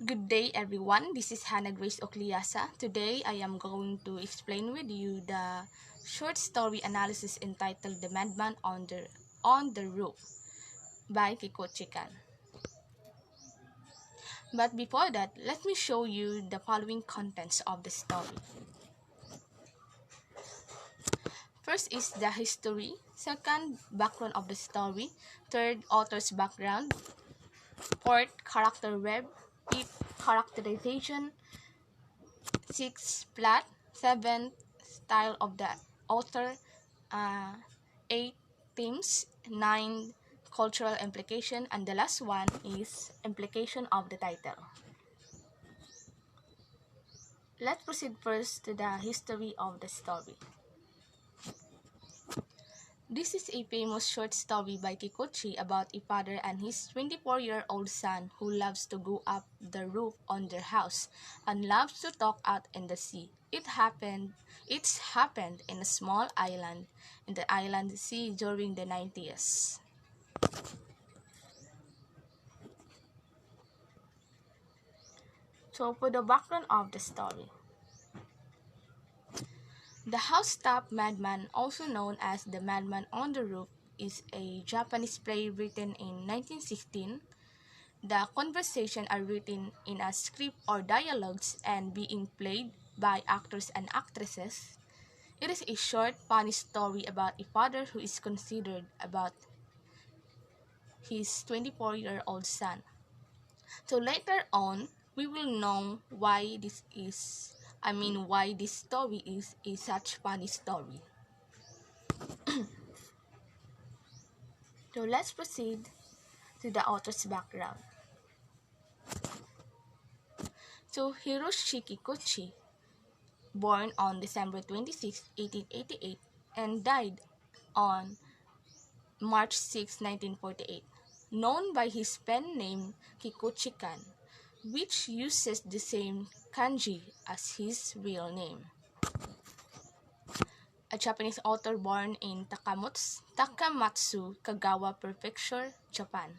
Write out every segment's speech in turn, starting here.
Good day everyone, this is Hanna Ocliasa. Today I am going to explain with you the short story analysis entitled The Madman on the Roof by Kiko. But before that, let me show you the following contents of the story. First is the history, second, background of the story, third, author's background, fourth, character web, fifth, characterization, 6. Plot. 7. Style of the author. 8. Themes. 9. Cultural implication. And the last one is implication of the title. Let's proceed first to the history of the story. This is a famous short story by Kikuchi about a father and his 24-year-old son who loves to go up the roof on their house and loves to talk out in the sea. It's happened in a small island in the island sea during the 90s. So for the background of the story. The house-top madman, also known as the Madman on the Roof, is a Japanese play written in 1916. The conversations are written in a script or dialogues and being played by actors and actresses. It is a short, funny story about a father who is considered about his 24-year-old son. So later on, we will know why why this story is a such funny story. So let's proceed to the author's background. So Hiroshi Kikuchi, born on December 26, 1888, and died on March 6, 1948, known by his pen name Kikuchi-kan, which uses the same kanji as his real name. A Japanese author born in Takamatsu, Kagawa Prefecture, Japan.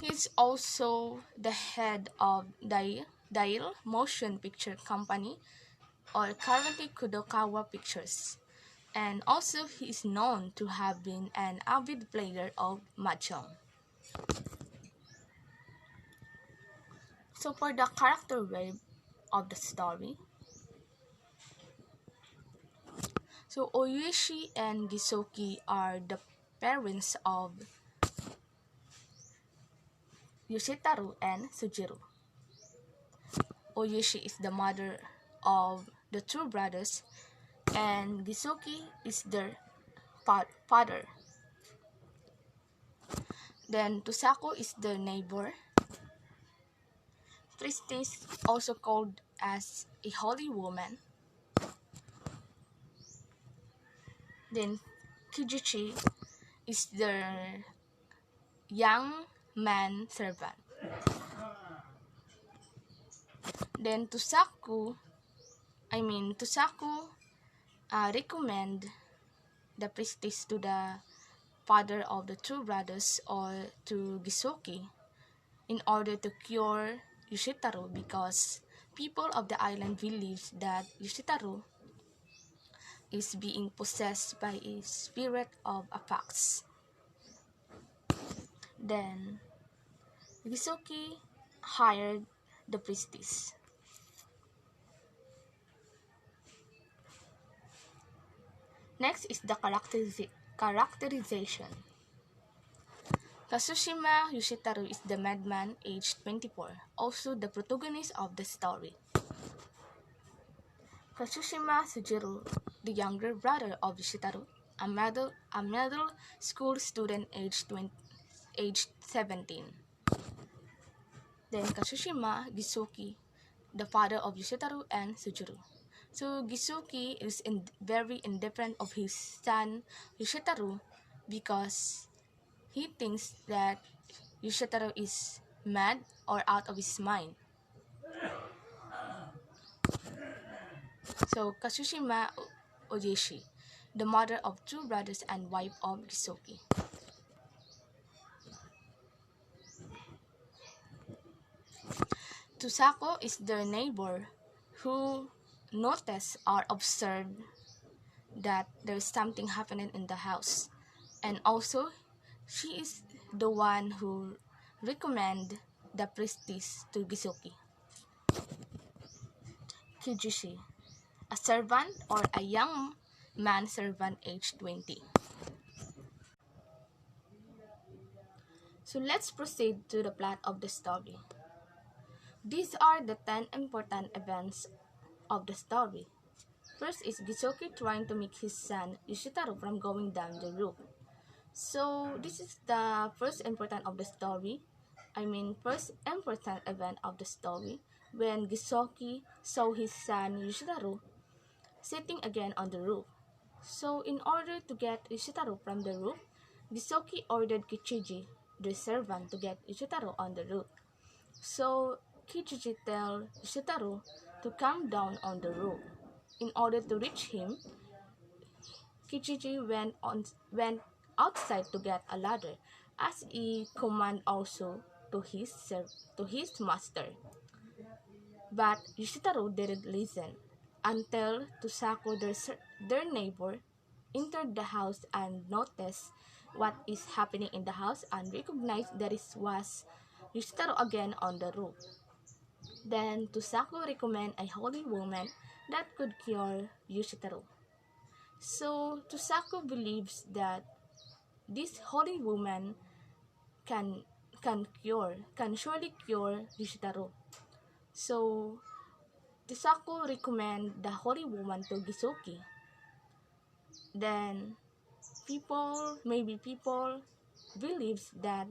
He is also the head of Dial Motion Picture Company, or currently Kudokawa Pictures, and also he is known to have been an avid player of mahjong. So for the character web of the story, so Oyuishi and Gisoki are the parents of Yoshitaru and Sujiro. Oyuishi is the mother of the two brothers, and Gisoki is their father. Then Tusako is their neighbor. Tristis, also called as a holy woman. Then Kijuchi is their young man servant. Then Tusaku recommend the priestess to the father of the two brothers, or to Gisoki, in order to cure Yoshitaru, because people of the island believes that Yoshitaru is being possessed by a spirit of a fox. Then Gisoki hired the priestess. Next is the characterization. Kazushima Yoshitaru is the madman, aged 24, also the protagonist of the story. Kazushima Sujiro, the younger brother of Yoshitaru, a middle school student aged 17. Then Kazushima Gisuki, the father of Yoshitaru and Sujiro. So Gisuki is very indifferent of his son Yoshitaru because he thinks that Yoshitaru is mad or out of his mind. So Kazushima Ojeshi, the mother of two brothers and wife of Gisuki. Tusako is their neighbor who noticed or observed that there's something happening in the house. And also, she is the one who recommend the priestess to Gisuki. Kijushi, a servant or a young man servant aged 20. So let's proceed to the plot of the story. These are the 10 important events of the story. First is Gisuki trying to make his son Yoshitaro from going down the roof. So this is the first important of the story. First important event of the story when Gisuki saw his son Yoshitaro sitting again on the roof. So in order to get Yoshitaro from the roof, Gisuki ordered Kichiji, the servant, to get Yoshitaro on the roof. So Kichiji tells Yoshitaro to come down on the roof. In order to reach him, Kichiji went outside to get a ladder, as a command also to his master. But Yoshitaro didn't listen until Tusako, their neighbor, entered the house and noticed what is happening in the house and recognized that it was Yoshitaro again on the roof. Then Tusako recommended a holy woman that could cure Yoshitaro. So Tusako believes that this holy woman can surely cure Yoshitaro. So Tusako recommend the holy woman to Gisuki. Then people believes that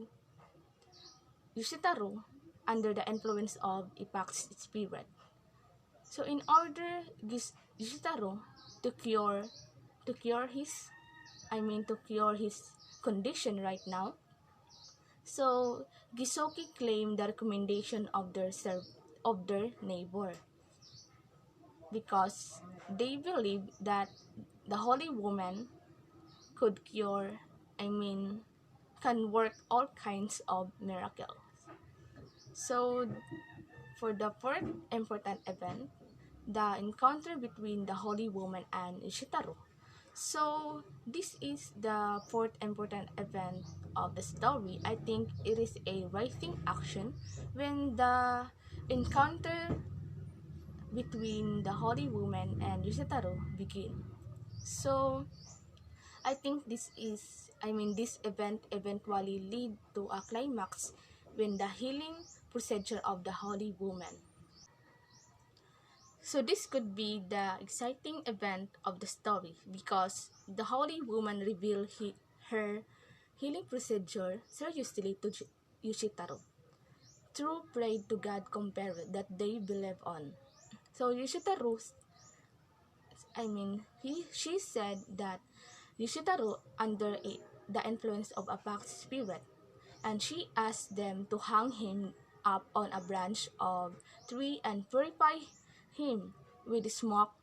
Yoshitaro under the influence of Ipak's spirit. So in order Yoshitaro to cure his condition right now. So Gisuki claimed the recommendation of their neighbor because they believe that the holy woman could can work all kinds of miracles. So for the fourth important event, the encounter between the holy woman and Yoshitaro. So this is the fourth important event of the story. I think it is a rising action when the encounter between the holy woman and Yoshitaro begin. So I think this event eventually lead to a climax when the healing procedure of the holy woman. So this could be the exciting event of the story because the holy woman revealed her healing procedure seriously to Yoshitaro through prayed to God compared that they believe on. So she said that Yoshitaro under the influence of a pack spirit, and she asked them to hang him up on a branch of tree and purify him with smoke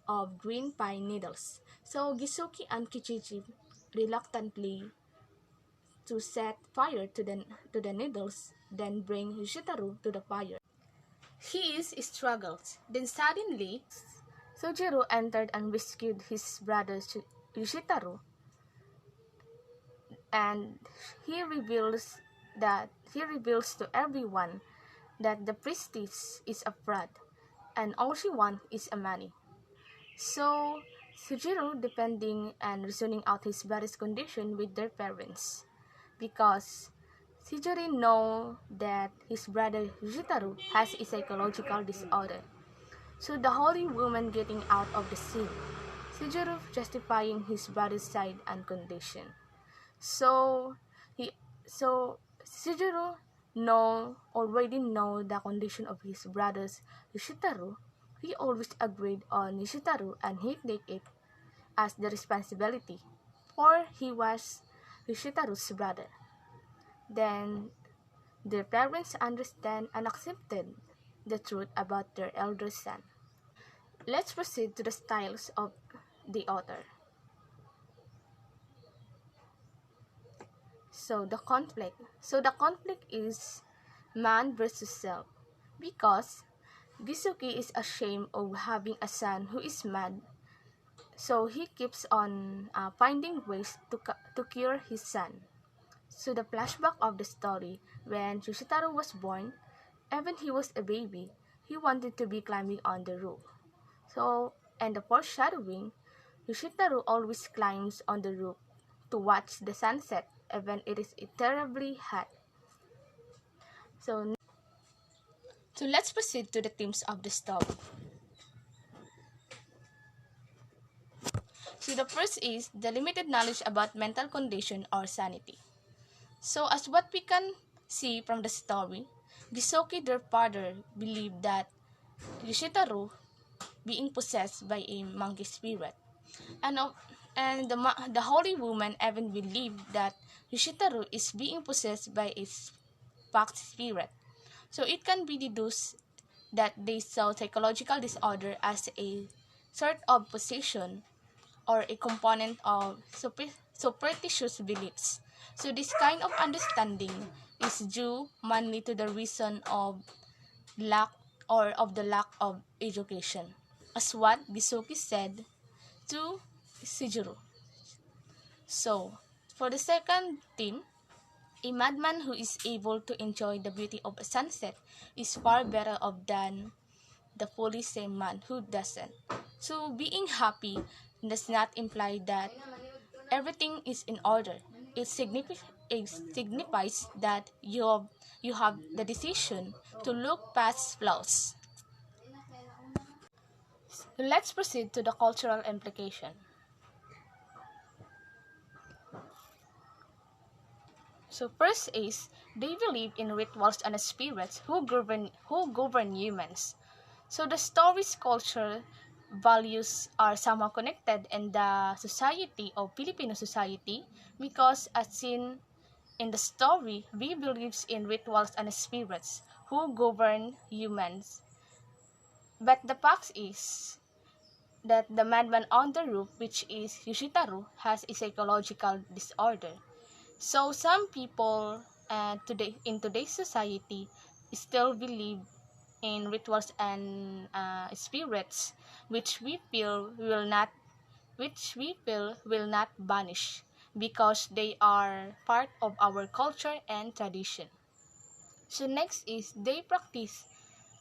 of green pine needles. So Gisuki and Kichiji reluctantly to set fire to the needles, then bring Yoshitaro to the fire. He struggles. Then suddenly, Sojiro entered and rescued his brother Yoshitaro, and he reveals to everyone that the priestess is a fraud, and all she wants is a money. So Sojiro defending and reasoning out his brother's condition with their parents, because Sojiro know that his brother Yoshitaro has a psychological disorder. So the holy woman getting out of the scene, Sojiro justifying his brother's side and condition. So Sojiro already know the condition of his brothers Yoshitaro. He always agreed on Yoshitaro and he take it as the responsibility, for he was Yoshitaro's brother. Then their parents understand and accepted the truth about their elder son. Let's proceed to the styles of the author. So the conflict is man versus self, because Gisuke is ashamed of having a son who is mad, so he keeps on finding ways to cure his son. So the flashback of the story, when Yoshitaro was born, even he was a baby, he wanted to be climbing on the roof. So, and the foreshadowing, Yoshitaro always climbs on the roof to watch the sunset, even it is terribly hot. So, so let's proceed to the themes of the story. So the first is the limited knowledge about mental condition or sanity. So as what we can see from the story, Gisoki, their father, believed that Yoshitaro being possessed by a monkey spirit. And, and the holy woman even believed that Yoshitaro is being possessed by a fox spirit. So it can be deduced that they saw psychological disorder as a sort of possession or a component of superstitious beliefs. So this kind of understanding is due mainly to the reason of lack or of the lack of education, as what Bisoki said to Sujiro. So, for the second theme, a madman who is able to enjoy the beauty of a sunset is far better off than the foolish same man who doesn't. So, being happy does not imply that everything is in order. It signifies that you have the decision to look past flaws. Let's proceed to the cultural implication. So first is they believe in rituals and spirits who govern humans. So the story's culture values are somehow connected in the society of Filipino society because as seen in the story, we believes in rituals and spirits who govern humans. But the fact is that the madman on the roof, which is Yoshitaro, has a psychological disorder. So some people today in today's society still believe in rituals and spirits, which we feel will not vanish because they are part of our culture and tradition. So next is they practice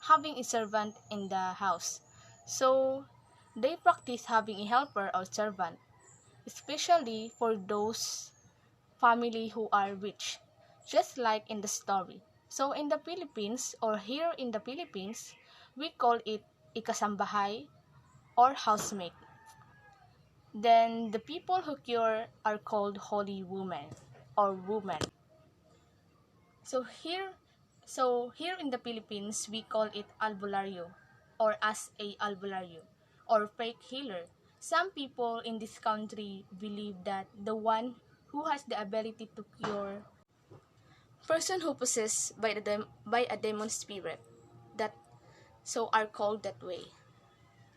having a servant in the house. So they practice having a helper or servant, especially for those family who are rich, just like in the story. So in the Philippines or here in the Philippines, we call it ikasambahay or housemate. Then the people who cure are called holy women or women. So here here in the Philippines, we call it albularyo or as a albularyo or fake healer. Some people in this country believe that the one who has the ability to cure person who possessed by a demon spirit that so are called that way.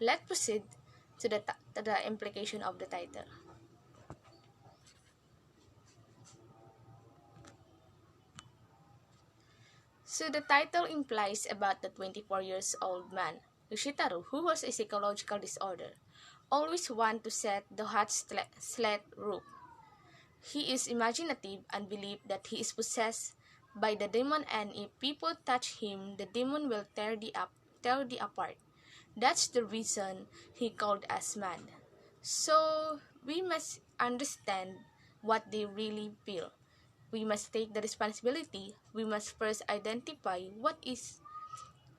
Let's proceed to the implication of the title. So the title implies about the 24 years old man, Yoshitaro, who has a psychological disorder, always want to set the hot sled roof. He is imaginative and believes that he is possessed by the demon, and if people touch him, the demon will tear the apart. That's the reason he called us mad. So we must understand what they really feel. We must take the responsibility. We must first identify what is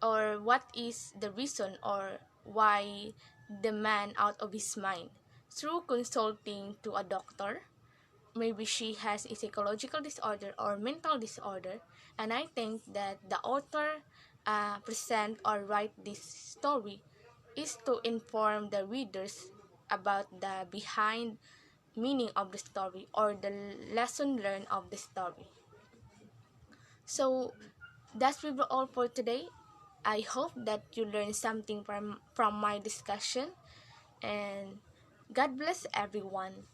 the reason or why the man out of his mind through consulting to a doctor. Maybe she has a psychological disorder or mental disorder, and I think that the author present or write this story is to inform the readers about the behind meaning of the story or the lesson learned of the story. So that's all for today. I hope that you learned something from my discussion, and God bless everyone.